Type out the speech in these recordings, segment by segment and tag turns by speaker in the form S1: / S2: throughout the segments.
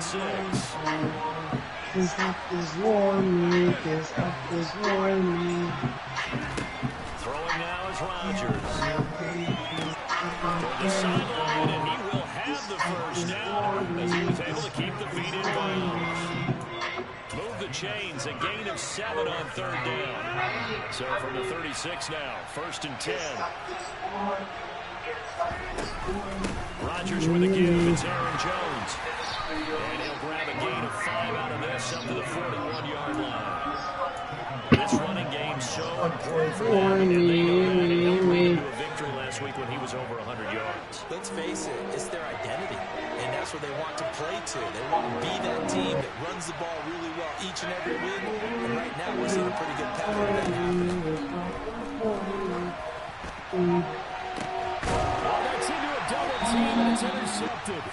S1: 6.
S2: This up is warm, this up is warm.
S1: Throwing now is Rodgers. Toward the sideline, and he will have the first down as he was able to keep the feet in bounds. Move the chains, a gain of 7 on 3rd down. So from the 36 now, 1st and 10. Rodgers with a give. It's Aaron Jones. And he'll grab a gain of 5 out of this up to the 41-yard line. This running game so important for them, and they know that. It helped lead to a victory last week when he was over 100 yards.
S3: Let's face it, it's their identity, and that's what they want to play to. They want to be that team that runs the ball really well each and every week, and right now we're seeing a pretty good pattern of that happening.
S1: Well, that's into a double team, and it's intercepted.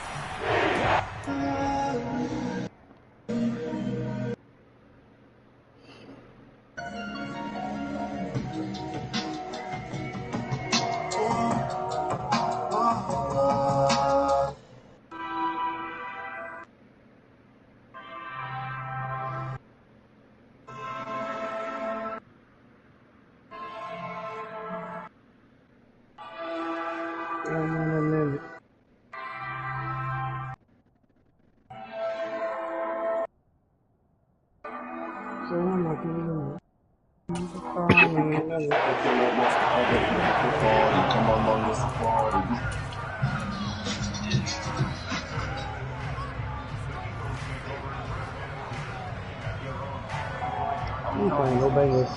S2: Go Bengals.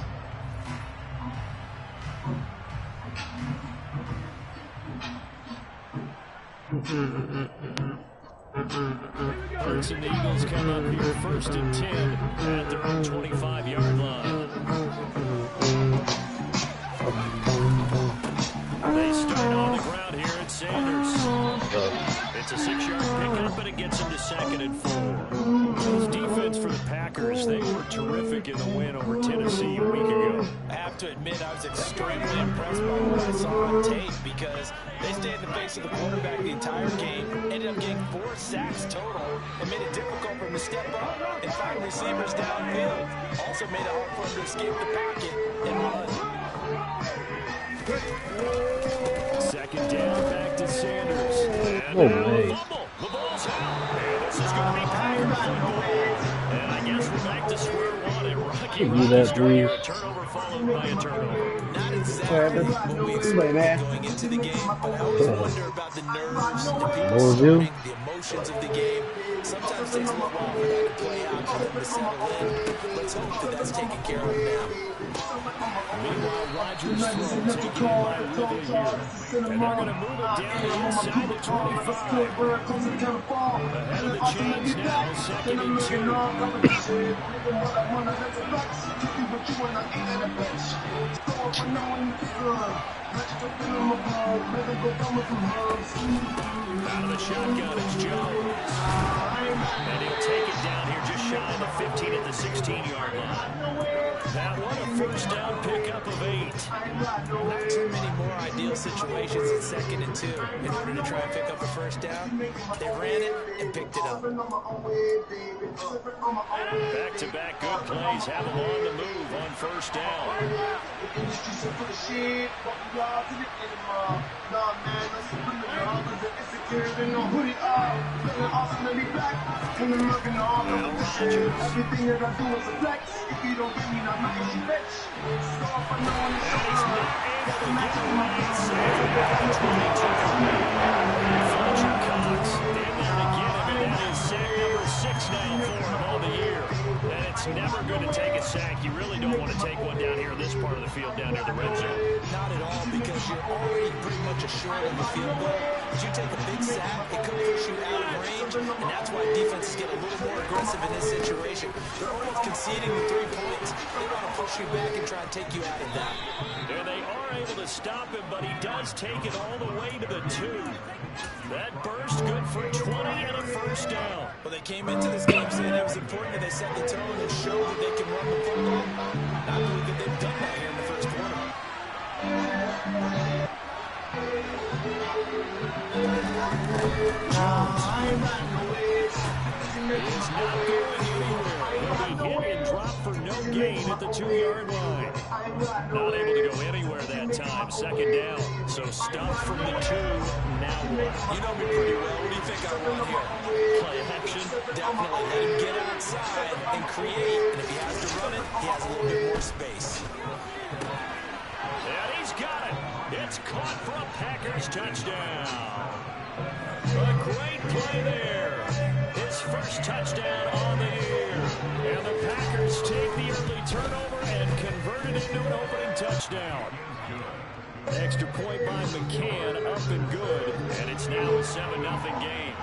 S1: Hurts and the Eagles come up here 1st and 10 at their own 25-yard line. They start on the ground here at Sanders. It's a 6-yard pickup, and it gets him to 2nd and 4. This defense for the Packers, they were terrific in the win over Tennessee a week ago.
S3: I have to admit, I was extremely impressed by what I saw on tape because they stayed in the face of the quarterback the entire game, ended up getting 4 sacks total, and made it difficult for him to step up and find receivers downfield. Also made it hard for him to escape the pocket and run.
S1: 2nd down, back to Sanders. And
S2: Oh,
S1: now
S2: man.
S1: the fumble. The ball's out. And this is going to be Packers football. And I guess we're back to square one. A rocky start here. A turnover followed by a turnover.
S3: Not exactly what we expected going into the game, but I always wonder about the nerves, the people starting, the emotions of the game. Sometimes it takes a little while for that to play out, for them to settle in. Let's hope that that's taken care of now.
S1: Meanwhile, Rodgers throws to get by with it here. And they're going to move it down the inside the 25. Ahead of the chains now, 2nd and 2. Out of the shotgun, it's Jones. And he'll take it down here just shy of the 15 at the 16-yard line. That one, a 1st down pickup of 8.
S3: Not too many more ideal situations at 2nd and 2 in order to try and pick up a 1st down. They ran it and picked it up.
S1: Back-to-back good plays have them on the move on 1st down. Never going to take a sack. You really don't want to take one down here in this part of the field, down near the red zone.
S3: Not at all, because you're already pretty much assured of the field goal. If you take a big sack, it could push you out of range, and that's why defenses get a little more aggressive in this situation. They're almost conceding the 3 points. They want to push you back and try and take you out of that.
S1: And they are able to stop him, but he does take it all the way to the 2. That burst good for 20 and a 1st down.
S3: Well, they came into this game saying it was important that they set the tone and show that they can run the football. I believe that they've done that here in the first quarter.
S1: the 2-yard line. Not able to go anywhere that time. Second down. So stuff from the 2. Now what?
S3: You know me pretty well. What do you think I want here?
S1: Play action.
S3: Definitely. Let him get outside and create. And if he has to run it, he has a little bit more space.
S1: And he's got it. It's caught for a Packers touchdown. A great play there. His first touchdown on the year. And the Packers take the early turnover and convert it into an opening touchdown. Extra point by McCann, up and good. And it's now a 7-0 game.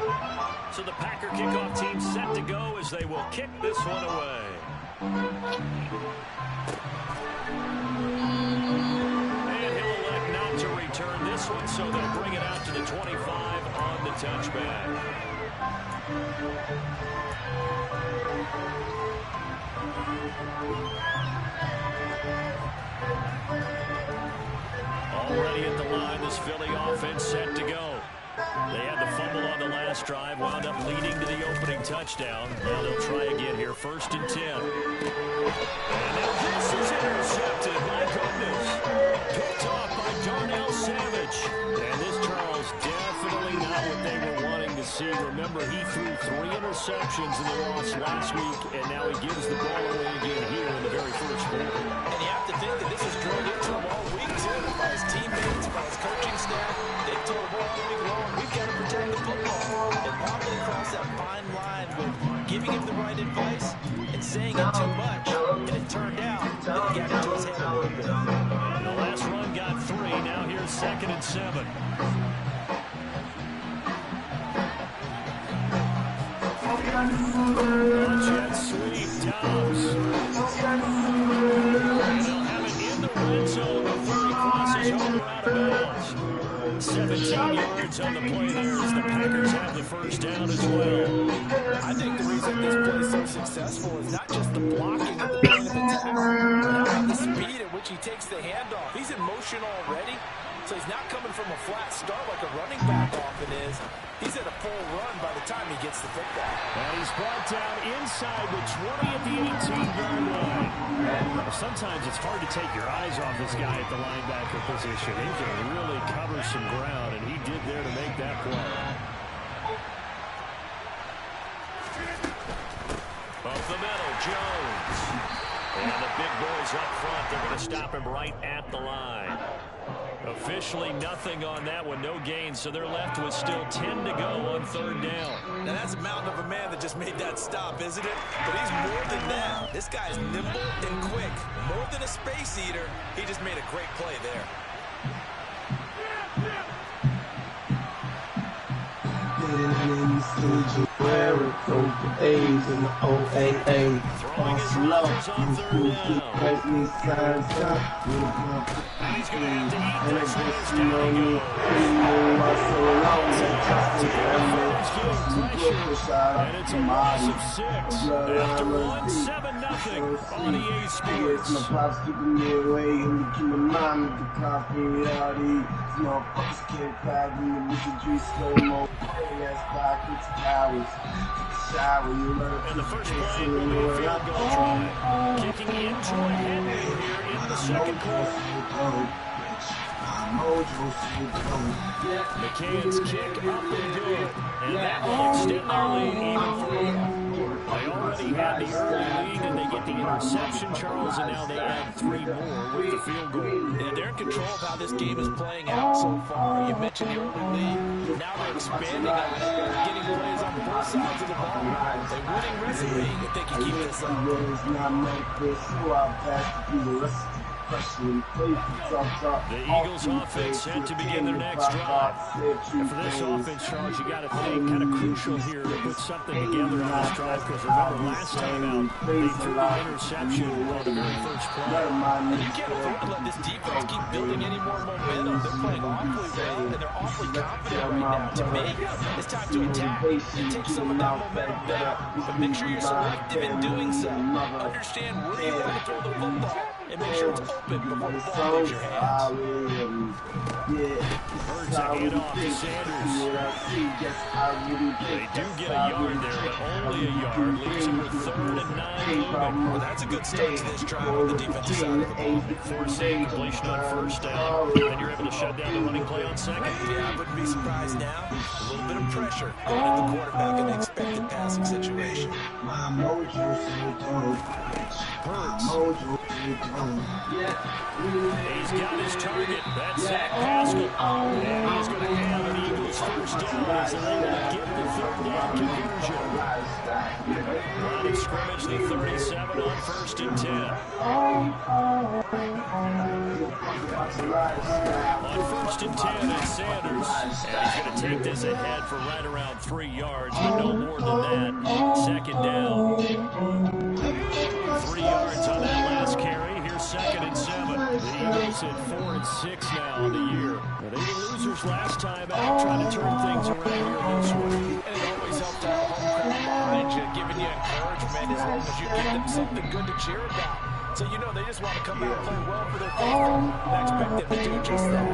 S1: So the Packer kickoff team set to go as they will kick this one away. And he'll elect not to return this one, so they'll bring it out to the 25 on the touchback. Already at the line, this Philly offense set to go. They had the fumble on the last drive, wound up leading to the opening touchdown. Now they'll try again here, 1st and 10. And now this is intercepted. My goodness. Picked off by Darnell Savage. And this, Charles, definitely not what they were wanting to see. Remember, he threw 3 interceptions in the loss last week, and now he gives the ball away again here in the very first quarter.
S3: And you have to think that this is drilled into him all week, too, by his teammates, by his coaching staff. They've told him all week long, we've got to protect the football. And probably cross that fine line with giving him the right advice and saying it too much. And it turned out that he got into his head a little bit.
S1: The last run got 3. Now here's 2nd and 7. Jet sweep, Dobbs. And they'll have it in the red zone before he crosses over out of bounds. 17 yards on the play there as the Packers have the first down as well.
S3: I think the reason this play is so successful is not just the blocking at the point of attack, but how about the speed at which he takes the handoff. He's in motion already, so he's not coming from a flat start like a running back often is. He's at a full run by the time he gets the football.
S1: And he's brought down inside the 20 at the 18-yard line. Sometimes it's hard to take your eyes off this guy at the linebacker position. He can really cover some ground, and he did there to make that play. Up the middle, Jones. And the big boys up front, they're going to stop him right at the line. Officially nothing on that one, no gain, so they're left with still 10 to go on 3rd down.
S3: Now that's a mountain of a man that just made that stop, isn't it? But he's more than that. This guy's nimble and quick. More than a space eater, he just made a great play there.
S2: A's and the OAA.
S1: Throwing his runners on 3rd down. He's going to have to eat this one as down he goes. And it's a loss of 6. After 1, 7-0 on EA Sports. And the first play will be a field goal try. Kicking in Troy Henry here in the 2nd quarter. McCann's kick up and good. And that will extend their lead even further. They already had the early lead, and they get the interception, Charles, and now they add 3 more with the field goal.
S3: Yeah, they're in control of how this game is playing out so far. You mentioned the early lead. Now they're expanding on it, getting plays on both sides of the ball. A winning recipe if they can keep this up.
S1: The Eagles offense set to begin their next drive. And for this offense, Charles, you got to think kind of crucial here to put something together on this drive, because remember last time out, they threw the interception on the very first play.
S3: And you can't afford to let this defense keep building any more momentum. They're playing awfully well, and they're awfully confident right now. To me, it's time to attack and take some of that momentum back. But make sure you're selective in doing so. Understand where you want to throw the football. and make sure it's open before the ball leaves your hands.
S1: Birds a handoff to Sanders. They do get a yard there, but only a yard. Leaves him with 3rd and 9 moving.
S3: Well, that's a good start to this drive on the defensive side of the ball.
S1: Forcing completion on 1st down, and you're able to shut down the running play on 2nd.
S3: Yeah, I wouldn't be surprised now. A little bit of pressure going at the quarterback in an expected passing situation.
S1: He's got his target. That's Zach Pascal. And he's going to have an Eagles 1st down as they're able to get the 3rd down conversion. Line of scrimmage, the 37 on 1st and 10. On 1st and 10 is Sanders. And he's going to take this ahead for right around 3 yards, but no more than that. 2nd down. 3 yards on that last carry. Here's 2nd and 7. The Eagles at 4 and 6 now on the year. Well, they were losers last time out, trying to turn things around here this week.
S3: And it always helps to have a home crowd behind you, giving you encouragement as long as you give them something good to cheer about. So you know they just want to come out and play well for their faithful. And I expect them to do just that.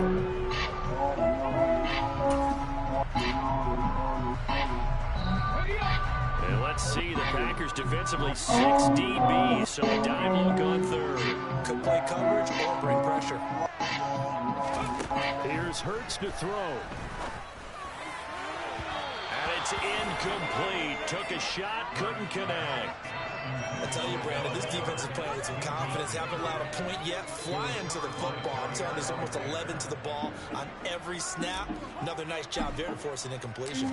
S1: And let's see, the Packers defensively 6 DBs, so a dime look on 3rd.
S3: Could play coverage or bring pressure.
S1: Here's Hurts to throw. And it's incomplete. Took a shot, couldn't connect.
S3: I tell you, Brandon, this defense is playing with some confidence. Haven't allowed a point yet. Flying to the football. I'm telling you, there's almost 11 to the ball on every snap. Another nice job there to force an incompletion.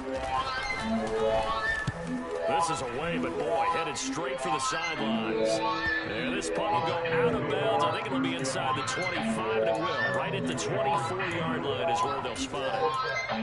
S1: This is away, but boy, headed straight for the sidelines. And this punt will go out of bounds. I think it'll be inside the 25, and it will. Right at the 24-yard line is where they'll spot it.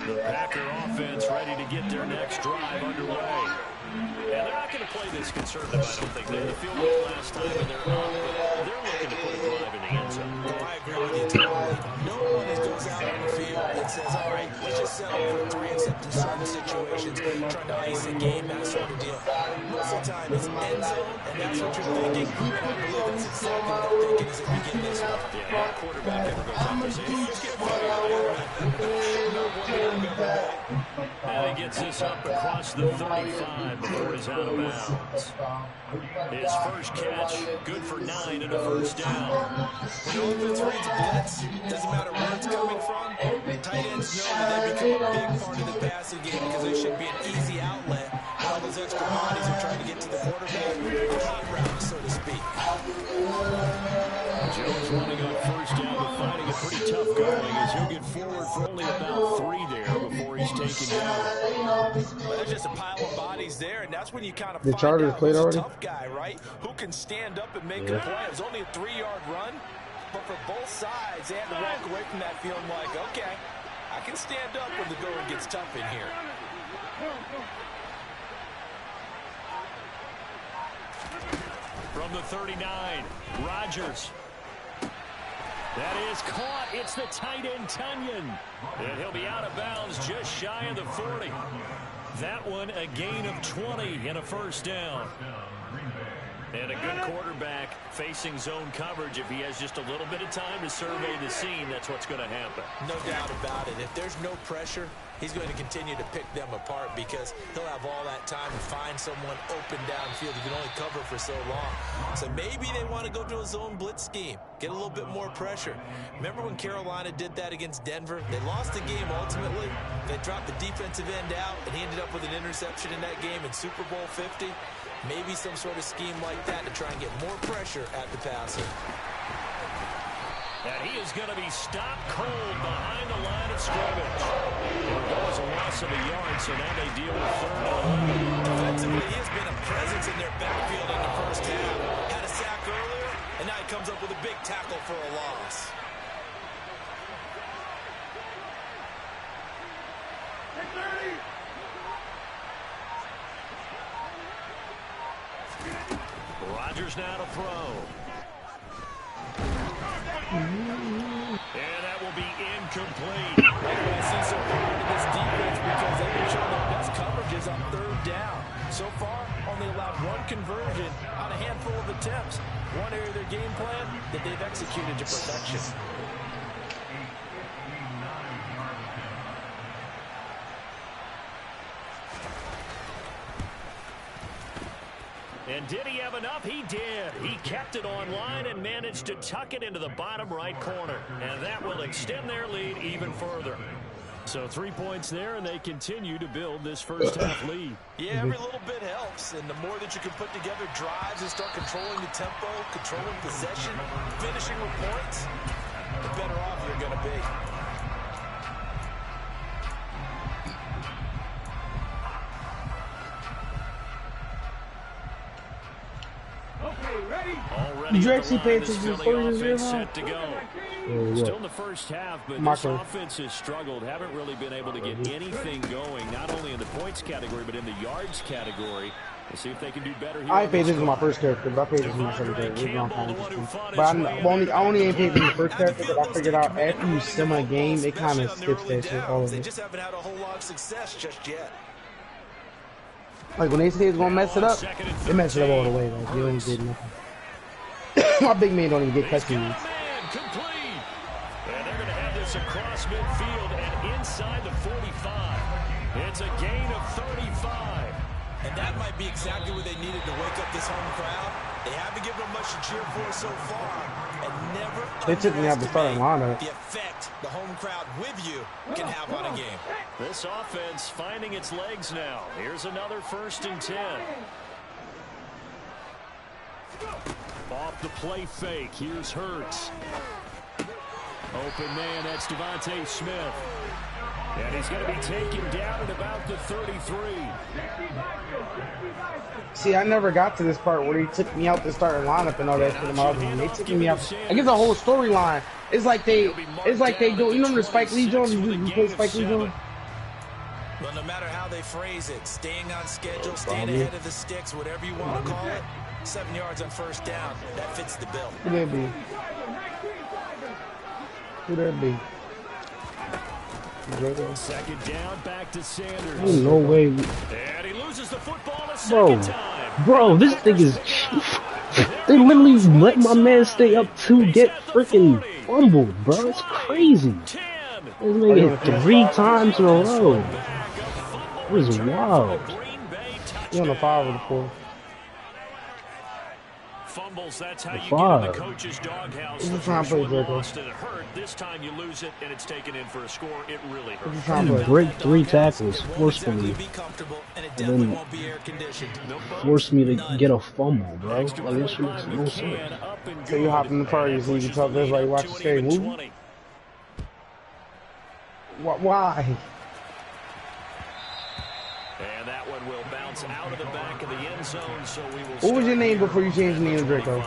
S1: The Packer offense ready to get their next drive underway. And they're not going to play this conservative, I don't think. They had the field goal last time, and they're looking to put a drive in the end zone.
S3: Oh, I agree with you totally. No one goes out on the field and says, all right, let's just settle for 3 and in certain situations, trying to ice a game, that sort of deal. Most of the time, it's end zone, and that's what you're thinking. I believe that's exactly what they're thinking as we begin this one.
S1: Yeah, no quarterback ever goes out there saying, let's get funny out here. And he gets this up across the 35 before he's out of bounds. His first catch, good for 9 and a 1st down.
S3: When the offense reads blitz, doesn't matter where it's coming from, tight ends know that they become a big part of the passing game because they should be an easy outlet. And all those extra bodies are trying to get to the quarterback, the game route, so to speak.
S1: Jones running on 1st down, but finding it pretty tough going as he'll get forward for only about 3 there before he's taken down.
S3: But there's just a pile of bodies there, and that's when you kind of
S2: The
S3: find
S2: Chargers
S3: out
S2: played
S3: who's
S2: already?
S3: a tough guy, right? Who can stand up and make a play. It was only a 3-yard run, but for both sides, they had to walk away from that feeling like, okay, I can stand up when the going gets tough in here.
S1: From the 39, Rodgers. That is caught. It's the tight end, Tunyon. And he'll be out of bounds just shy of the 40. That one a gain of 20 and a 1st down. And a good quarterback facing zone coverage. If he has just a little bit of time to survey the scene, that's what's going to happen.
S3: No doubt about it. If there's no pressure, he's going to continue to pick them apart because he'll have all that time to find someone open downfield. He can only cover for so long. So maybe they want to go to a zone blitz scheme, get a little bit more pressure. Remember when Carolina did that against Denver? They lost the game ultimately. They dropped the defensive end out, and he ended up with an interception in that game in Super Bowl 50. Maybe some sort of scheme like that to try and get more pressure at the passer.
S1: And he is going to be stopped cold behind the line of scrimmage. It was a loss of a yard, so now they deal with 3rd and 11.
S3: Defensively, he has been a presence in their backfield in the first half. Had a sack earlier, and now he comes up with a big tackle for a loss.
S1: Rodgers now to throw. And that will be incomplete.
S3: I see some part of this defense because they've been showing their best coverages on 3rd down. So far, only allowed one conversion on a handful of attempts. One area of their game plan that they've executed to perfection.
S1: And did he have enough? He did. He kept it online and managed to tuck it into the bottom right corner. And that will extend their lead even further. So 3 points there, and they continue to build this first half lead.
S3: Yeah, every little bit helps. And the more that you can put together drives and start controlling the tempo, controlling possession, finishing with points, the better off you're going to be.
S1: Already
S2: Did you
S1: on the
S2: actually
S1: line,
S2: pay
S1: this
S2: attention to
S1: Philly
S2: the
S1: offense
S2: story
S1: set to go. Still in the first half, but this offense has struggled. Haven't really been able to get anything going, not only in the points category, but in the yards category. We'll see if they can do better here.
S2: I paid this is my first character, but I paid this is my second character. But I only ain't paid for the first character, but I figured out after you sim a game, it kind of skips that shit, all of
S3: They
S2: it.
S3: just haven't had a whole lot of success just yet.
S2: Like when they say it's gonna mess it up, it messes it up all the way. Like you don't get nothing. My big man don't even get touchdowns.
S1: Complete. And they're going to have this across midfield and inside the 45. It's a gain of 35.
S3: And that might be exactly what they needed to wake up this home crowd. They haven't given them much to cheer for so far. And never
S2: They took me out the starting lineup.
S3: the effect the home crowd with you can have on a game.
S1: This offense finding its legs now. Here's another 1st and 10. Off the play fake. Here's Hurts. Open man. That's Devontae Smith. And he's going to be taken down at about the 33.
S2: See, I never got to this part where they took me out the starting lineup and all that shit in my other one. They took me out. I guess the whole storyline. It's like they do. You know the Spike Lee Jones? You play Spike Lee Jones?
S3: Well, no matter how they phrase it, staying on schedule, staying ahead of the sticks, whatever you want to call it, 7 yards on 1st down, that fits the bill.
S2: Who that be? Who that be?
S1: 2nd down, back to Sanders.
S4: Ain't no way.
S1: And he loses the football a second time.
S4: Bro, this thing is... They literally let my man stay up to get freaking fumbled, bro. It's crazy. They made it 3 times in a row. It was wild.
S2: You on the 5 or the 4?
S1: Fumbles, that's how you get
S4: Five.
S1: in the coach's doghouse.
S2: Who's
S1: The
S2: trying
S1: first
S2: to play
S1: one
S2: Draco?
S1: lost and it hurt. This time you lose it and it's taken in for a score. It really hurt.
S2: Who's trying to play?
S4: Break 3 tackles forcefully,
S3: Be comfortable, and it
S4: and
S3: definitely
S4: then
S3: won't be air conditioned.
S4: forced me to get a fumble, bro. Like, this shit makes no sense.
S2: So you hop in the car, so you can talk to us like you watch a scary movie? Why?
S1: And that one will bounce out of the back of the end zone, so we will.
S2: What was your name before you changed the name to Draco?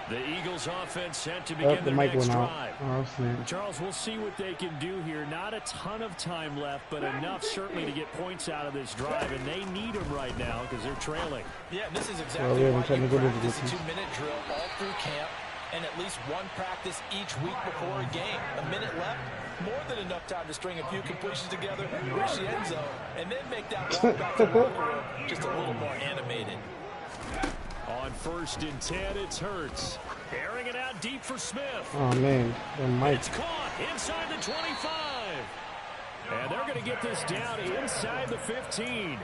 S1: The Eagles offense set to begin
S2: The
S1: their
S2: mic
S1: next
S2: went out.
S1: drive.
S2: Oh, snap.
S1: Charles, we'll see what they can do here. Not a ton of time left, but enough certainly to get points out of this drive, and they need them right now because they're trailing.
S3: Yeah, and this is
S2: we
S3: exactly
S2: haven't
S3: why you
S2: technical
S3: practice a
S2: difficulties.
S3: 2-minute drill all through camp and at least one practice each week before a game. A minute left, more than enough time to string a few completions together, reach the end zone, and then make that walk back to the locker room just a little more animated.
S1: On 1st and 10, it's Hurts. Airing it out deep for Smith.
S2: Oh, man. The mic.
S1: It's caught inside the 25. And they're going to get this down inside the 15.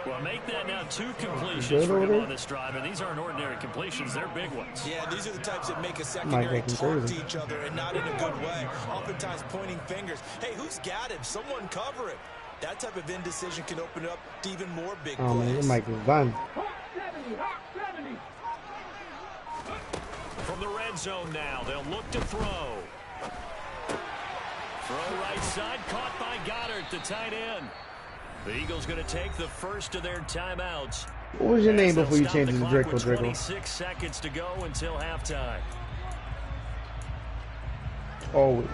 S1: Well, make that now 2 completions for him on this drive, and these aren't ordinary completions. They're big ones.
S3: Yeah, these are the types that make a secondary
S2: Mike,
S3: talk to each other and not in a good way. Oftentimes pointing fingers. Hey, who's got him? Someone cover it. That type of indecision can open up to even more big
S2: Oh, man.
S3: plays.
S2: Your mic is done.
S1: From the red zone now, they'll look to throw. Throw right side, caught by Goddard, the tight end. The Eagles going to take the first of their timeouts.
S2: What was your name before you changed it to Draco?
S1: 26 seconds to go until halftime.
S2: Always.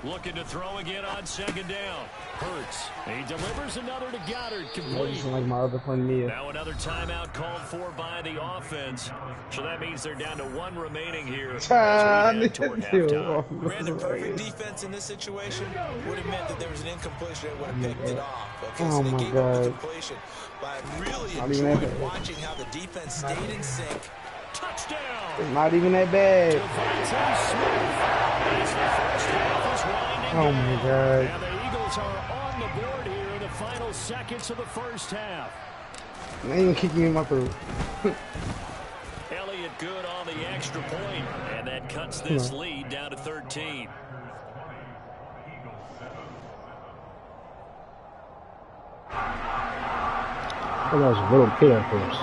S1: Looking to throw again on second down. Hurts. He delivers another to Goddard. Complete.
S2: Like my other friend Mia.
S1: Now another timeout called for by the offense. So that means they're down to one remaining here as we head toward halftime.
S3: Brandon, perfect defense in this situation would have meant that there was an incompletion that would have picked it off. Okay, so they gave up the completion. But I really enjoyed watching how the defense stayed in sync.
S1: Touchdown!
S2: It's not even that bad. Oh my God.
S1: And the Eagles are on the board here in the final seconds of the first half.
S2: They ain't even kicking me in my throat.
S1: Elliott good on the extra point, and that cuts this lead down to 13.
S4: I was a little kid at first.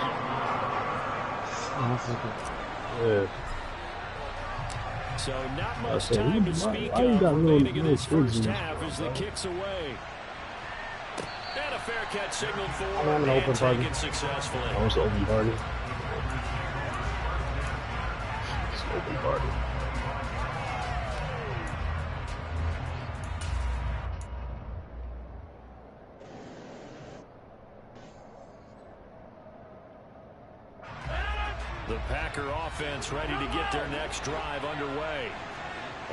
S4: Yeah.
S1: So not much time to speak of remaining in this first half as the kick's away. And a fair catch signaled for and taken successfully.
S4: That was the open party. It's open party.
S1: The Packer offense ready to get their next drive underway.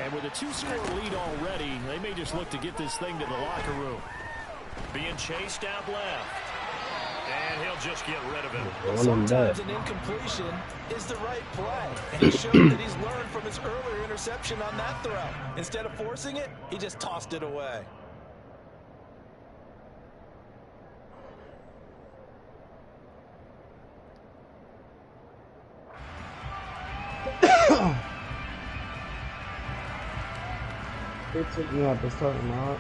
S1: And with a 2-score lead already, they may just look to get this thing to the locker room. Being chased out left. And he'll just get rid of it.
S3: Sometimes an incompletion is the right play. And he showed that he's learned from his earlier interception on that throw. Instead of forcing it, he just tossed it away.
S2: They took me out the starting out.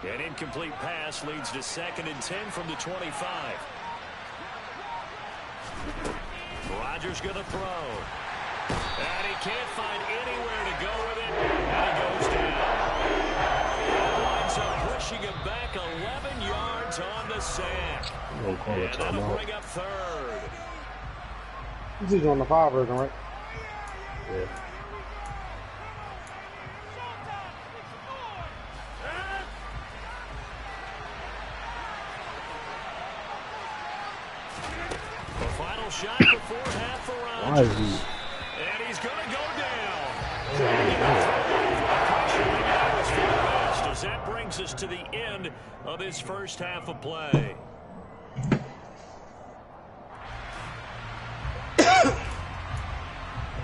S1: An incomplete pass leads to 2nd and 10 from the 25. Rodgers going to throw. And he can't find anywhere to go with it. And he goes down. Winds up pushing him back 11 yards on the sack. And that'll bring up 3rd.
S2: He's on the 5 version, right?
S4: Yeah.
S1: The final shot before half for Rodgers. And he's going to go down. As that brings us to the end of this first half of play.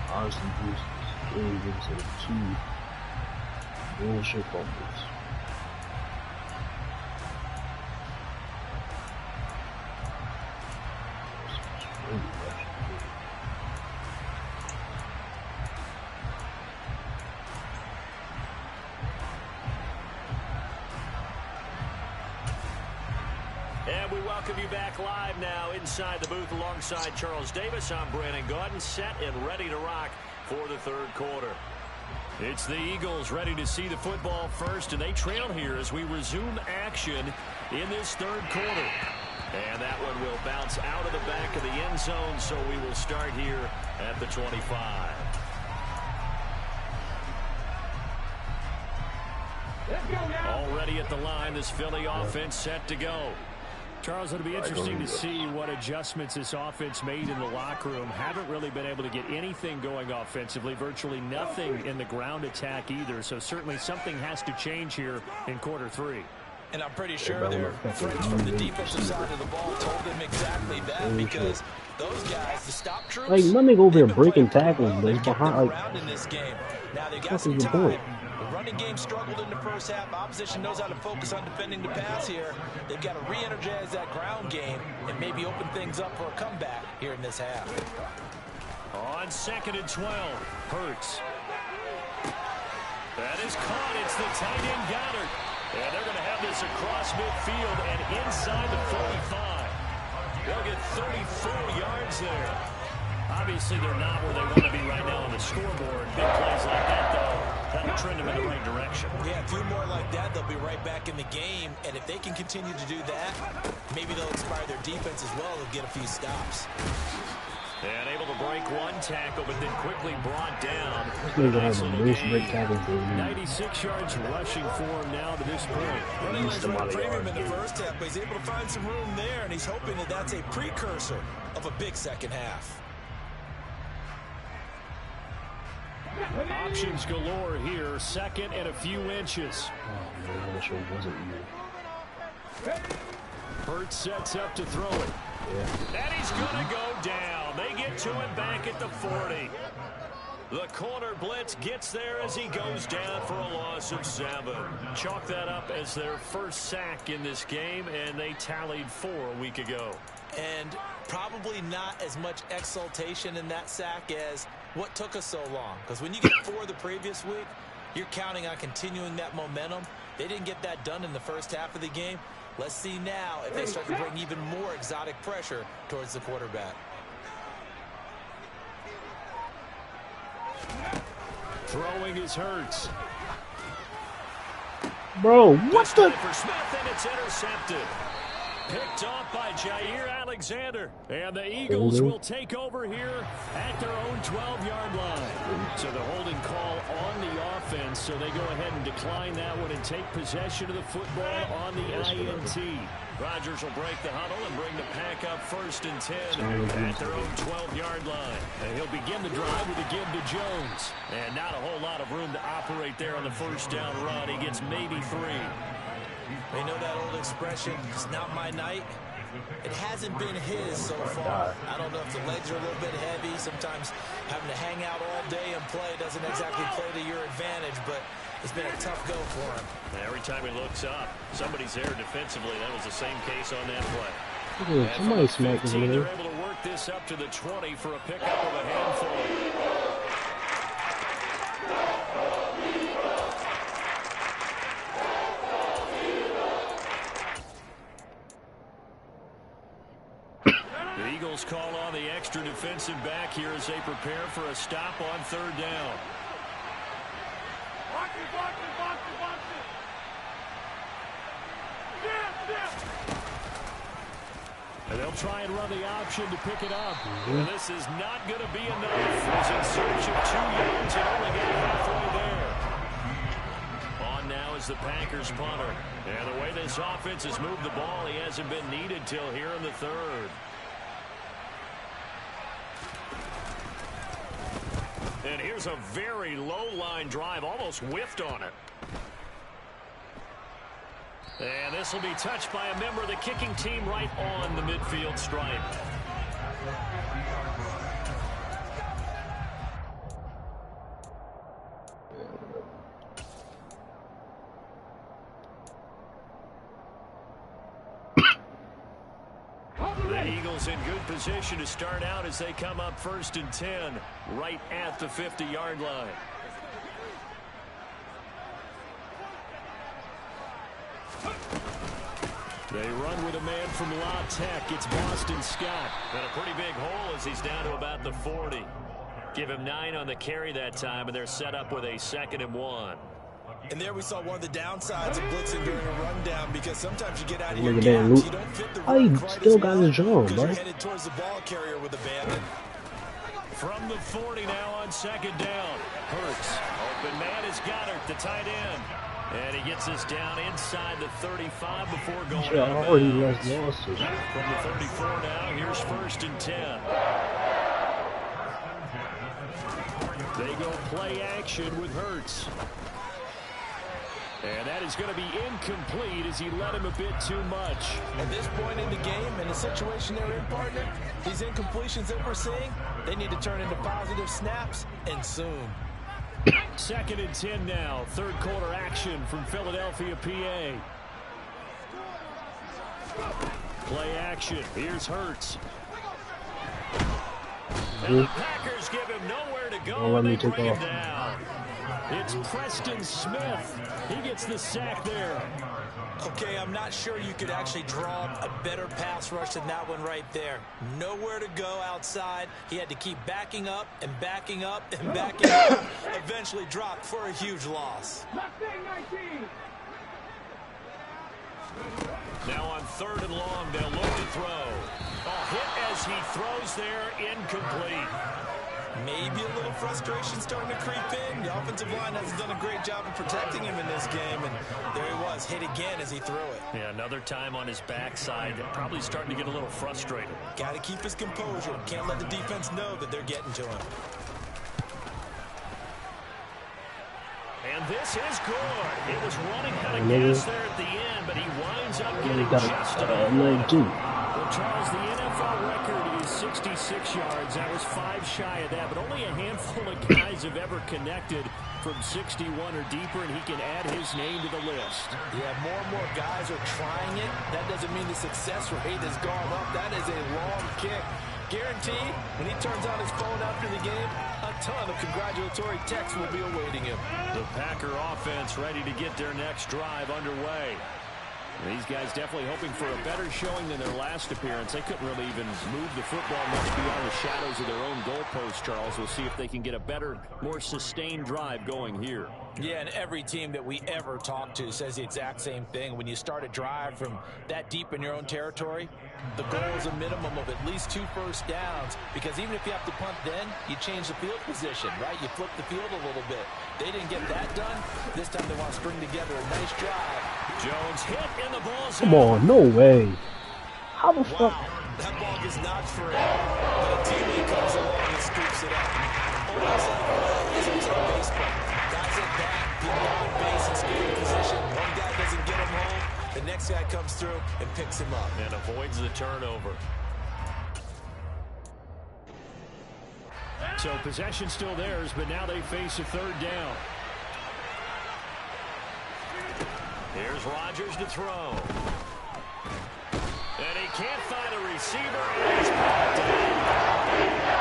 S4: Honestly, this really gives it 2 bullshit fumbles.
S1: And we welcome you back live now inside the booth alongside Charles Davis. I'm Brandon Gaudin, set and ready to rock for the 3rd quarter. It's the Eagles ready to see the football first, and they trail here as we resume action in this 3rd quarter. And that one will bounce out of the back of the end zone, so we will start here at the 25. Already at the line, this Philly offense set to go. Charles, it'll be interesting to see what adjustments this offense made in the locker room. Haven't really been able to get anything going offensively, virtually nothing in the ground attack either. So certainly something has to change here in quarter 3.
S3: And I'm pretty sure their friends from the defensive side of the ball told them exactly that, because those guys, the stop troops,
S4: like, let me go over there breaking tackles, but it's behind,
S3: like, in this game. Now they got some time. The running game struggled in the first half. Opposition knows how to focus on defending the pass here. They've got to re-energize that ground game and maybe open things up for a comeback here in this half.
S1: On 2nd and 12, Hurts. That is caught. It's the tight end Goddard. And they're going to have this across midfield and inside the 45. They'll get 34 yards there. Obviously, they're not where they want to be right now on the scoreboard. Big plays like that, though, that'll trend them in the right direction.
S3: Yeah, a few more like that, they'll be right back in the game. And if they can continue to do that, maybe they'll inspire their defense as well and get a few stops.
S1: And able to break one tackle, but then quickly brought down.
S4: He's gonna have the most break tackles in the league.
S1: 96 yards rushing for him now to this point.
S3: Well, he was on premium in the first half, but he's able to find some room there, and he's hoping that that's a precursor of a big second half.
S1: Options galore here. Second and a few inches.
S4: Oh, man, I wish it wasn't you.
S1: Hurts sets up to throw it.
S4: Yeah.
S1: And he's going to go down. They get to him back at the 40. The corner blitz gets there as he goes down for a loss of 7. Chalk that up as their first sack in this game, and they tallied 4 a week ago.
S3: And probably not as much exultation in that sack as what took us so long. Because when you get 4 the previous week, you're counting on continuing that momentum. They didn't get that done in the first half of the game. Let's see now if they start to bring even more exotic pressure towards the quarterback.
S1: Throwing is Hurts.
S4: Bro, what the?
S1: For Smith, and it's intercepted. Picked off by Jair Alexander. And the Eagles will take over here at their own 12-yard line. So the holding call on the offense, so they go ahead and decline that one and take possession of the football on the INT. Rodgers will break the huddle and bring the pack up 1st and 10 at their own 12-yard line. And he'll begin the drive with a give to Jones. And not a whole lot of room to operate there on the first down run. He gets maybe 3.
S3: You know that old expression, it's not my night? It hasn't been his so far. I don't know if the legs are a little bit heavy. Sometimes having to hang out all day and play doesn't exactly play to your advantage, but it's been a tough go for him.
S1: Every time he looks up, somebody's there defensively. That was the same case on that play.
S4: Yeah, somebody smacked him in
S1: They're able to work this up to the 20 for a pickup of a handful. The Eagles call on the extra defensive back here as they prepare for a stop on 3rd down. And they'll try and run the option to pick it up. And this is not going to be enough. He's in search of 2 yards and only got halfway there. On now is the Packers punter. And the way this offense has moved the ball, he hasn't been needed till here in the 3rd. And here's a very low-line drive, almost whiffed on it. And this will be touched by a member of the kicking team right on the midfield stripe. The Eagles in good position to start out as they come up 1st and 10, right at the 50-yard line. They run with a man from La Tech. It's Boston Scott. And a pretty big hole as he's down to about the 40. Give him 9 on the carry that time, and they're set up with a 2nd and 1.
S3: And there we saw one of the downsides of blitzing during a rundown, because sometimes you get out of your
S4: Look at that,
S3: gaps, you don't fit the run
S4: he
S3: quite
S4: still
S3: as
S4: got
S3: well
S4: his job,
S3: because
S4: bro.
S3: you're headed towards the ball carrier with abandon.
S1: From the 40 now on 2nd down. Hurts. Open man is Goddard, the tight end. And he gets this down inside the 35 before going
S4: Yeah,
S1: out of
S4: already
S1: bounds.
S4: lost losses.
S1: From the 34 now, here's 1st and 10. They go play action with Hurts. And that is going to be incomplete as he led him a bit too much.
S3: At this point in the game, in the situation they're in, partner, these incompletions that we're seeing, they need to turn into positive snaps, and soon.
S1: 2nd and 10 now. 3rd quarter action from Philadelphia, PA. Play action. Here's Hurts. And the Packers give him nowhere to go, and they bring him down. It's Preston Smith. He gets the sack there.
S3: Okay, I'm not sure you could actually draw a better pass rush than that one right there. Nowhere to go outside. He had to keep backing up and backing up and backing up. Eventually dropped for a huge loss.
S1: Now on 3rd and long, they'll look to throw. A hit as as he throws there, incomplete.
S3: Maybe a little frustration starting to creep in. The offensive line hasn't done a great job of protecting him in this game, and there he was, hit again as he threw it.
S1: Yeah, another time on his backside, probably starting to get a little frustrated.
S3: Got to keep his composure. Can't let the defense know that they're getting to him.
S1: And this is good. It was running out of gas there at the end, but he winds up getting just enough. Well, Charles, the NFL record is 66 yards. That was 5 shy of that, but only a handful of guys have ever connected from 61 or deeper, and he can add his name to the list.
S3: Yeah, more and more guys are trying it. That doesn't mean the success rate has gone up. That is a long kick. Guaranteed, when he turns on his phone after the game, a ton of congratulatory texts will be awaiting him.
S1: The Packer offense ready to get their next drive underway. These guys definitely hoping for a better showing than their last appearance. They couldn't really even move the football much beyond the shadows of their own goalpost, Charles. We'll see if they can get a better, more sustained drive going here.
S3: Yeah, and every team that we ever talk to says the exact same thing. When you start a drive from that deep in your own territory, the goal is a minimum of at least 2 first downs, because even if you have to punt then, you change the field position, right? You flip the field a little bit. They didn't get that done. This time they want to string together a nice drive.
S1: Jones hit and the ball's
S4: Come on, no way. How the fuck?
S3: That ball gets knocked for him, but a teammate comes along and scoops it up. Almost like baseball. Guys at bat, get on base and scoring position. One guy doesn't get him home, the next guy comes through and picks him up.
S1: And avoids the turnover. So possession still theirs, but now they face a 3rd down. Here's Rodgers to throw. And he can't find a receiver, and he's blocked out.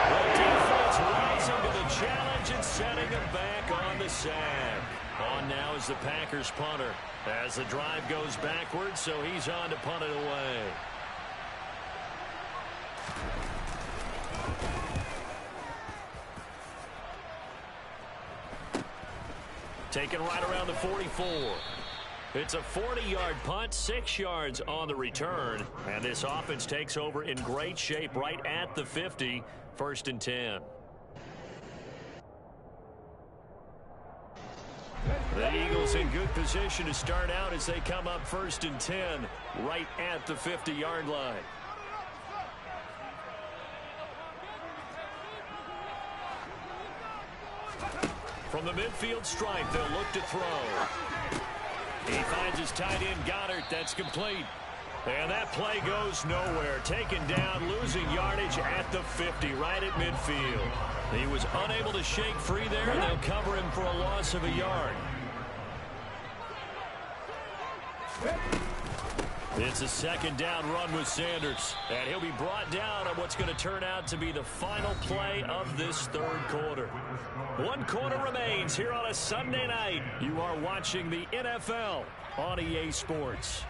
S1: The defense rising to the challenge and setting him back on the sack. On now is the Packers punter as the drive goes backwards, so he's on to punt it away. Taken right around the 44. It's a 40-yard punt, 6 yards on the return. And this offense takes over in great shape right at the 50, 1st and 10. The Eagles in good position to start out as they come up 1st and 10, right at the 50-yard line. From the midfield stripe, they'll look to throw. He finds his tight end, Goddard. That's complete. And that play goes nowhere. Taken down, losing yardage at the 50, right at midfield. He was unable to shake free there, and they'll cover him for a loss of a yard. It's a 2nd down run with Sanders, and he'll be brought down on what's going to turn out to be the final play of this 3rd quarter. 1 quarter remains here on a Sunday night. You are watching the NFL on EA Sports.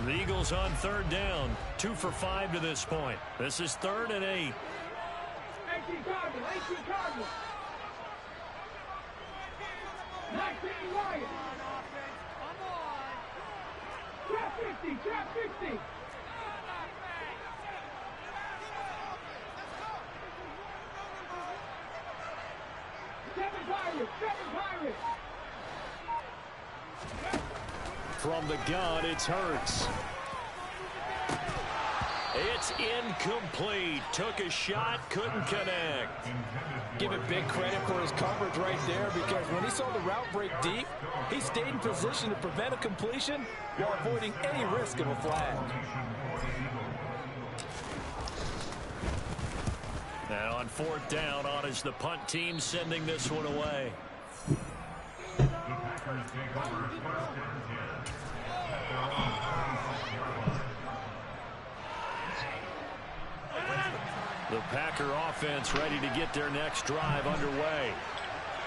S1: The Eagles on 3rd down, 2 for 5 to this point. This is 3rd and 8.
S5: 18 Cardinals. 19 Lions. Trap 50, trap 50. Seven Pirates.
S1: From the gun, it's Hurts. It's incomplete. Took a shot, couldn't connect.
S3: Give it big credit for his coverage right there, because when he saw the route break deep, he stayed in position to prevent a completion while avoiding any risk of a flag.
S1: And on 4th down, on is the punt team sending this one away. The Packer offense ready to get their next drive underway.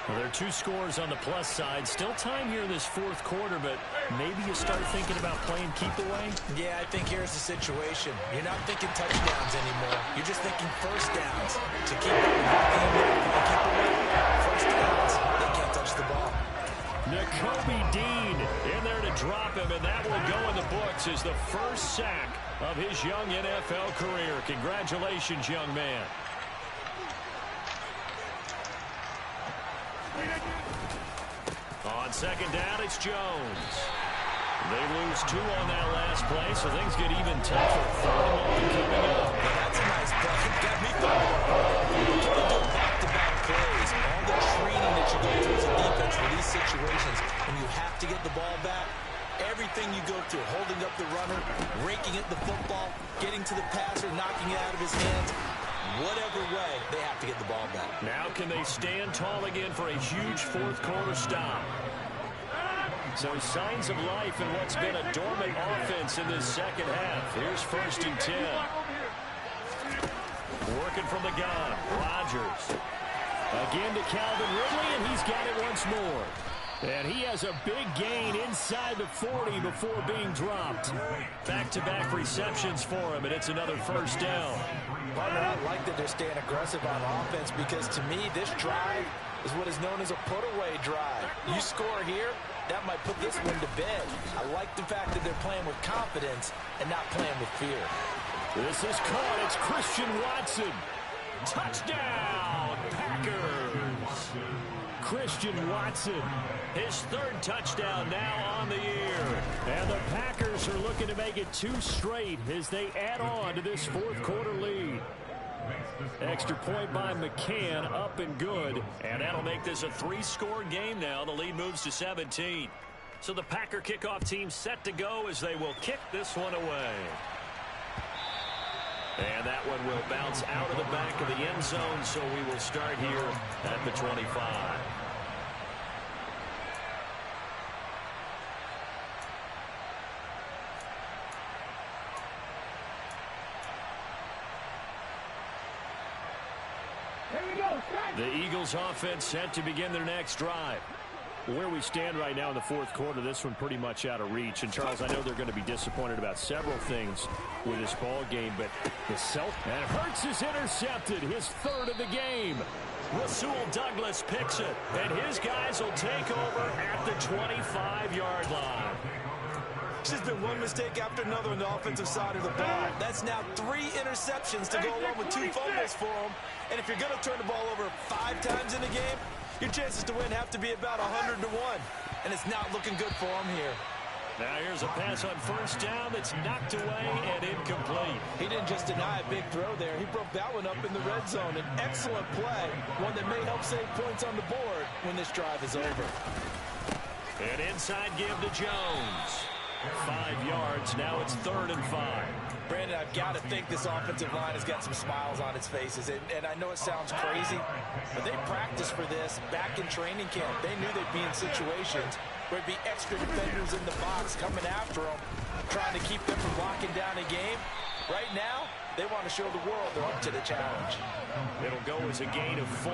S1: Well, there are 2 scores on the plus side. Still time here in this 4th quarter, but maybe you start thinking about playing keep away?
S3: Yeah, I think here's the situation. You're not thinking touchdowns anymore. You're just thinking first downs to keep keep away. First downs,
S1: Nakobe Dean in there to drop him, and that will go in the books as the first sack of his young NFL career. Congratulations, young man. On second down, it's Jones. They lose 2 on that last play, so things get even tougher. 3rd and 1 coming up.
S3: That's a nice play. Got me thinking. You can do back-to-back plays. All the training that you go through as a defense for these situations, when you have to get the ball back, everything you go through, holding up the runner, raking at the football, getting to the passer, knocking it out of his hands, whatever way, they have to get the ball back.
S1: Now can they stand tall again for a huge fourth-quarter stop? So signs of life in what's been a dormant offense in this second half. Here's 1st and 10. Working from the gun. Rodgers. Again to Calvin Ridley, and he's got it once more. And he has a big gain inside the 40 before being dropped. Back-to-back receptions for him, and it's another first down.
S3: Partner, I like that they're staying aggressive on offense because, to me, this drive is what is known as a put-away drive. You score here, that might put this one to bed. I like the fact that they're playing with confidence and not playing with fear.
S1: This is caught. It's Christian Watson. Touchdown, Packers. Christian Watson, his 3rd touchdown now on the year. And the Packers are looking to make it 2 straight as they add on to this fourth-quarter lead. Extra point by McCann, up and good. And that'll make this a 3-score game now. The lead moves to 17. So the Packer kickoff team set to go as they will kick this one away. And that one will bounce out of the back of the end zone, so we will start here at the 25. The Eagles offense set to begin their next drive. Where we stand right now in the fourth quarter, this one pretty much out of reach. And, Charles, I know they're going to be disappointed about several things with this ball game, but the and Hurts is intercepted, his 3rd of the game. Rasul Douglas picks it, and his guys will take over at the 25-yard line.
S3: It's just been one mistake after another on the offensive side of the ball. That's now 3 interceptions to go along with 2 fumbles for them. And if you're going to turn the ball over 5 times in the game, your chances to win have to be about 100 to 1. And it's not looking good for them here.
S1: Now here's a pass on first down that's knocked away and incomplete.
S3: He didn't just deny a big throw there. He broke that one up in the red zone. An excellent play, one that may help save points on the board when this drive is over.
S1: An inside give to Jones. 5 yards. Now it's 3rd and 5.
S3: Brandon, I've got to think this offensive line has got some smiles on its faces. And I know it sounds crazy, but they practiced for this back in training camp. They knew they'd be in situations where it'd be extra defenders in the box coming after them, trying to keep them from locking down a game. Right now, they want to show the world they're up to the challenge.
S1: It'll go as a gain of 4,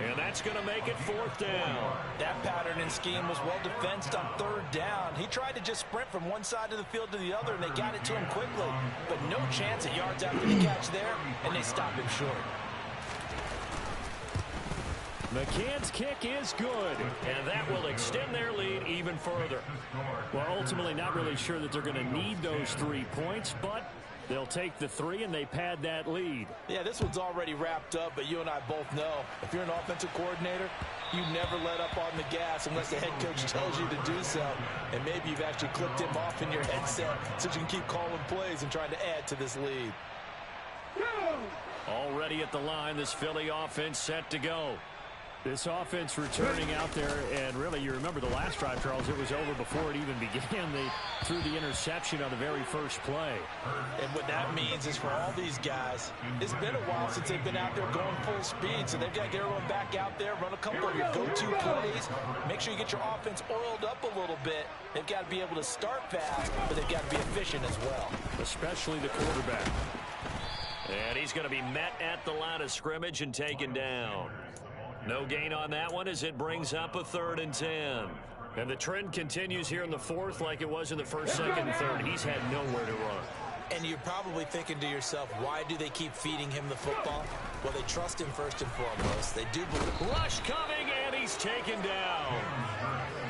S1: and that's going to make it 4th down.
S3: That pattern and scheme was well defensed on 3rd down. He tried to just sprint from one side of the field to the other, and they got it to him quickly. But no chance at yards after the catch there, and they stopped him short.
S1: McCann's kick is good, and that will extend their lead even further. Well, ultimately, not really sure that they're going to need those 3 points, but they'll take the 3, and they pad that lead.
S3: Yeah, this one's already wrapped up, but you and I both know if you're an offensive coordinator, you never let up on the gas unless the head coach tells you to do so. And maybe you've actually clicked him off in your headset so you can keep calling plays and trying to add to this lead.
S1: Already at the line, this Philly offense set to go. This offense returning out there, and really, you remember the last drive, Charles, it was over before it even began. They threw the interception on the very first play.
S3: And what that means is for all these guys, it's been a while since they've been out there going full speed, so they've got to get everyone back out there, run a couple of your go-to plays, make sure you get your offense oiled up a little bit. They've got to be able to start fast, but they've got to be efficient as well.
S1: Especially the quarterback. And he's going to be met at the line of scrimmage and taken down. No gain on that one as it brings up a 3rd and 10. And the trend continues here in the 4th like it was in the 1st, 2nd, and 3rd. He's had nowhere to run.
S3: And you're probably thinking to yourself, why do they keep feeding him the football? Well, they trust him first and foremost. They do believe.
S1: Rush coming, and he's taken down.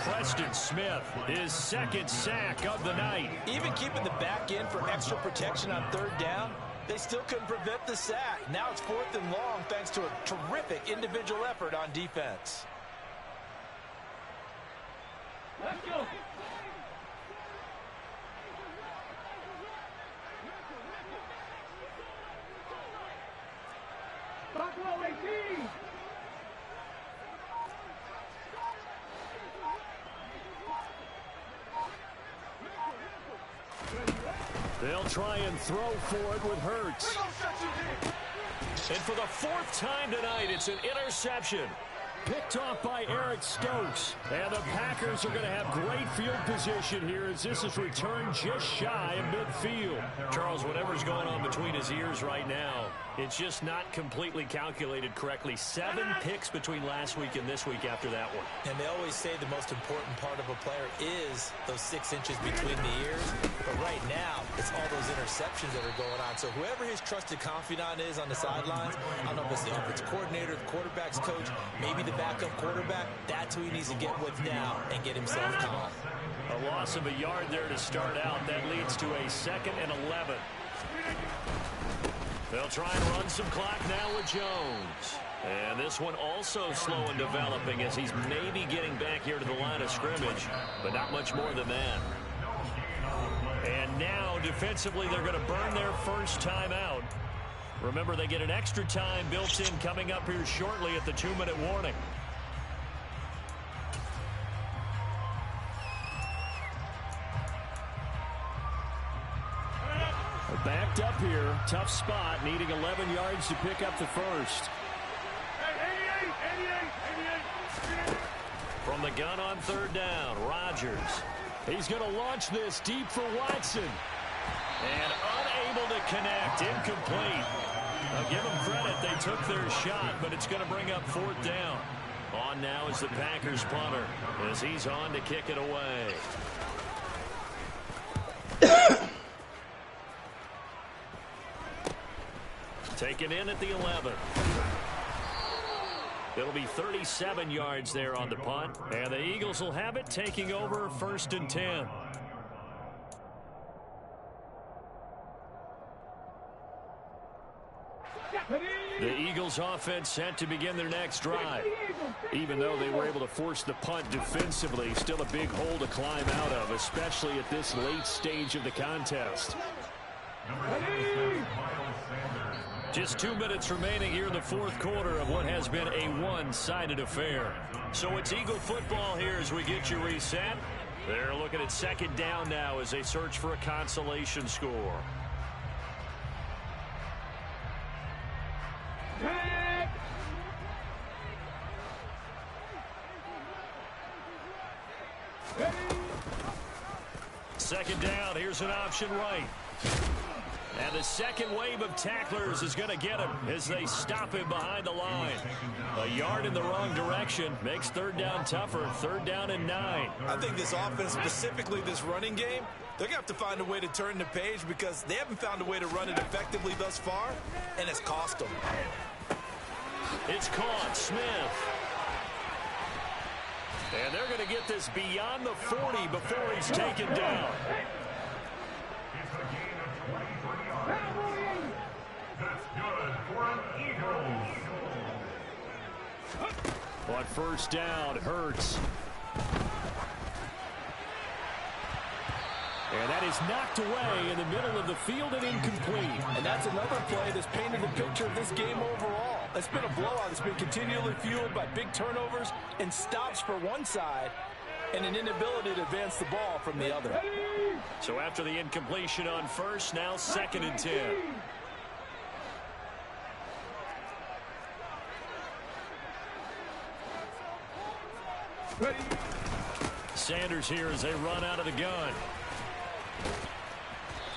S1: Preston Smith, his second sack of the night.
S3: Even keeping the back end for extra protection on third down, they still couldn't prevent the sack. Now it's 4th and long thanks to a terrific individual effort on defense.
S5: Let's go. Buffalo 18.
S1: They'll try and throw for it with Hurts. And for the 4th time tonight, it's an interception. Picked off by Eric Stokes. And the Packers are going to have great field position here as this is returned just shy of midfield. Charles, whatever's going on between his ears right now, it's just not completely calculated correctly. 7 picks between last week and this week after that one.
S3: And they always say the most important part of a player is those 6 inches between the ears. But right now, it's all those interceptions that are going on. So whoever his trusted confidant is on the sidelines, I don't know if it's the offensive coordinator, the quarterback's coach, maybe the backup quarterback, that's who he needs to get with now and get himself calm.
S1: A loss of a yard there to start out. That leads to a 2nd and 11. They'll try and run some clock now with Jones. And this one also slow in developing as he's maybe getting back here to the line of scrimmage, but not much more than that. And now defensively they're going to burn their first time out. Remember, they get an extra time built in coming up here shortly at the 2-minute warning. They're backed up here. Tough spot, needing 11 yards to pick up the first. From the gun on 3rd down, Rodgers. He's going to launch this deep for Watson. And unable to connect, incomplete. I'll give them credit, they took their shot, but it's going to bring up 4th down. On now is the Packers punter as he's on to kick it away. Taken in at the 11. It'll be 37 yards there on the punt, and the Eagles will have it, taking over 1st and 10. The Eagles offense set to begin their next drive. Even though they were able to force the punt defensively, still a big hole to climb out of, especially at this late stage of the contest. Just 2 minutes remaining here in the 4th quarter of what has been a one-sided affair. So it's Eagle football here as we get you reset. They're looking at 2nd down now as they search for a consolation score. Second down, here's an option right. And the second wave of tacklers is going to get him as they stop him behind the line. A yard in the wrong direction makes 3rd down tougher. 3rd down and 9.
S3: I think this offense, specifically this running game, they're going to have to find a way to turn the page because they haven't found a way to run it effectively thus far, and it's cost them.
S1: It's caught, Smith. And they're going to get this beyond the 40 before he's taken down. On 1st down, Hurts. And that is knocked away in the middle of the field and incomplete.
S3: And that's another play that's painted the picture of this game overall. It's been a blowout that's been continually fueled by big turnovers and stops for one side and an inability to advance the ball from the other.
S1: So after the incompletion on 1st, now 2nd and 10. Sanders here as they run out of the gun.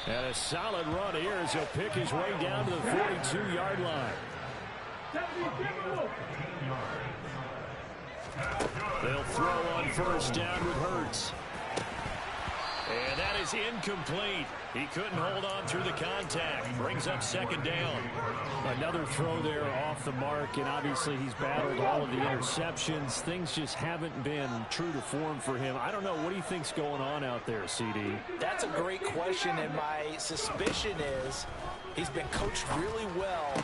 S1: And a solid run here as he'll pick his way down to the 42-yard line. They'll throw on 1st down with Hurts. And that is incomplete. He couldn't hold on through the contact. Brings up second down.
S3: Another throw there off the mark, and obviously he's battled all of the interceptions. Things just haven't been true to form for him. I don't know. What do you think's going on out there, CD?
S6: That's a great question, and my suspicion is he's been coached really well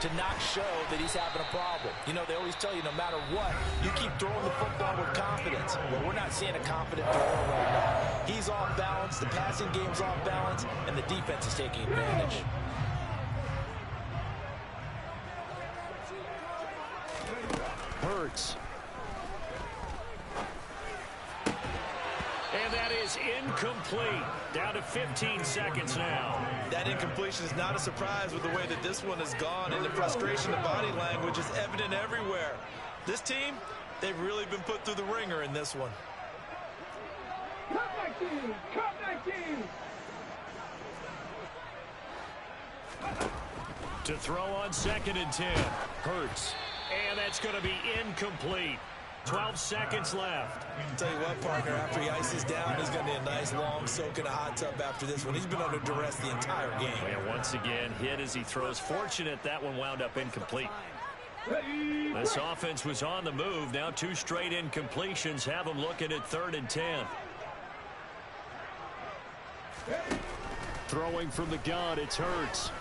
S6: to not show that he's having a problem. You know, they always tell you no matter what, you keep throwing the football with confidence. Well, we're not seeing a confident thrower right now. He's off balance, the passing game's off balance, and the defense is taking advantage.
S3: Hurts.
S1: And that is incomplete. Down to 15 seconds now.
S7: That incompletion is not a surprise with the way that this one has gone, and the frustration of body language is evident everywhere. This team, they've really been put through the ringer in this one.
S5: Come back team! Come back team!
S1: To throw on 2nd and 10.
S3: Hurts.
S1: And that's going to be incomplete. 12 seconds left.
S7: Tell you what, partner, after he ices down, he's going to need a nice long soak in a hot tub after this one. He's been under duress the entire game.
S1: And once again, hit as he throws. Fortunate that one wound up incomplete. This offense was on the move. Now 2 straight incompletions have them looking at 3rd and 10.
S3: Throwing from the gun, it's Hurts.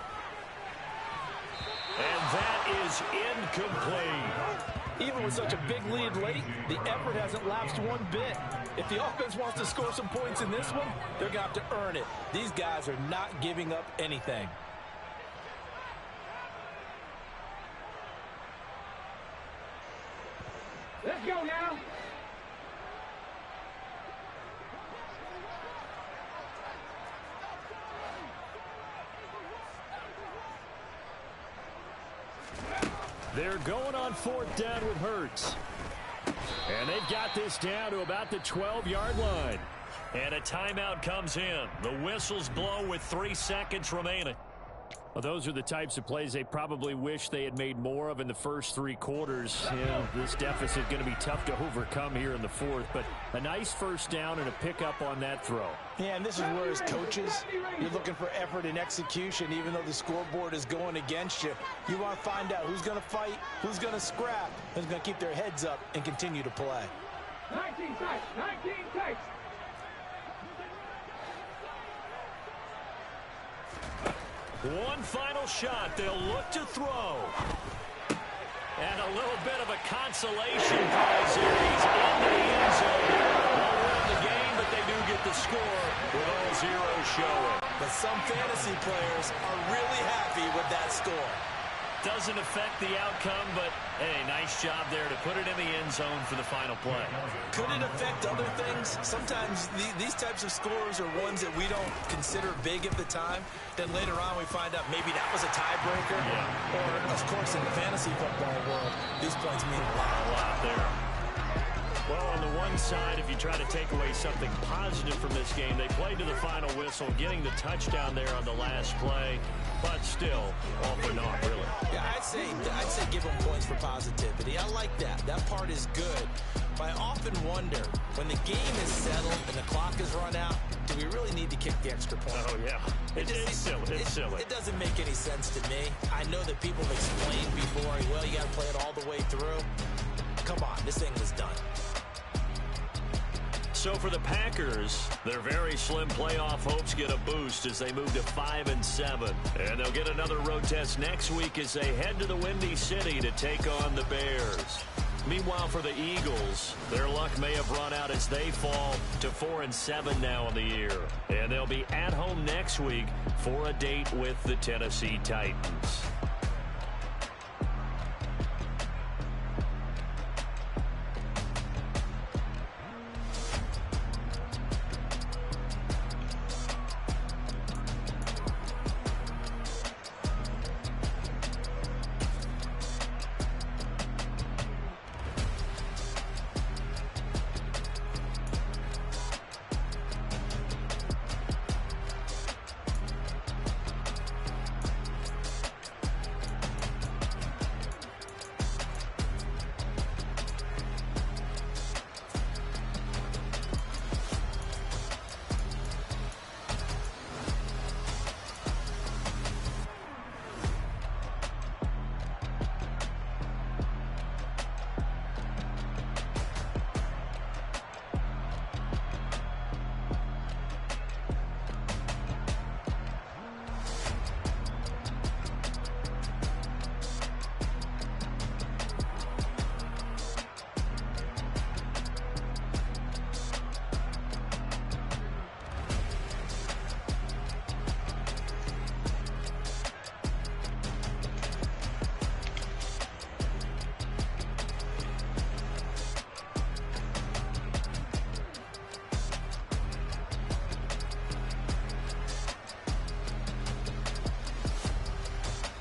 S1: And that is incomplete.
S6: Even with such a big lead late, the effort hasn't lapsed one bit. If the offense wants to score some points in this one, they're going to have to earn it. These guys are not giving up anything.
S5: Let's go now!
S3: They're going on 4th down with Hurts.
S1: And they've got this down to about the 12-yard line. And a timeout comes in. The whistles blow with 3 seconds remaining.
S3: Well, those are the types of plays they probably wish they had made more of in the first 3 quarters. Yeah, this deficit going to be tough to overcome here in the 4th, but a nice first down and a pickup on that throw.
S6: Yeah, and this is where as coaches, you're looking for effort and execution, even though the scoreboard is going against you. You want to find out who's going to fight, who's going to scrap, who's going to keep their heads up and continue to play.
S5: 19 tights! 19 tights!
S1: One final shot. They'll look to throw. And a little bit of a consolation prize here. He's in the end zone. They'll win the game, but they do get the score with all zeros showing.
S7: But some fantasy players are really happy with that score.
S1: Doesn't affect the outcome, but, hey, nice job there to put it in the end zone for the final play.
S7: Could it affect other things? Sometimes these types of scores are ones that we don't consider big at the time. Then later on we find out maybe that was a tiebreaker.
S1: Yeah.
S7: Or, of course, in the fantasy football world, these points mean a lot.
S1: A lot there. Well, on the one side, if you try to take away something positive from this game, they played to the final whistle, getting the touchdown there on the last play, but still, all for naught, really.
S6: Yeah, I'd say give them points for positivity. I like that. That part is good. But I often wonder, when the game is settled and the clock is run out, do we really need to kick the extra point?
S1: Oh, yeah. It's silly. It's silly.
S6: It doesn't make any sense to me. I know that people have explained before, well, you got to play it all the way through. Come on, this thing was done.
S1: So for the Packers, their very slim playoff hopes get a boost as they move to 5-7. And they'll get another road test next week as they head to the Windy City to take on the Bears. Meanwhile, for the Eagles, their luck may have run out as they fall to 4-7 now in the year. And they'll be at home next week for a date with the Tennessee Titans.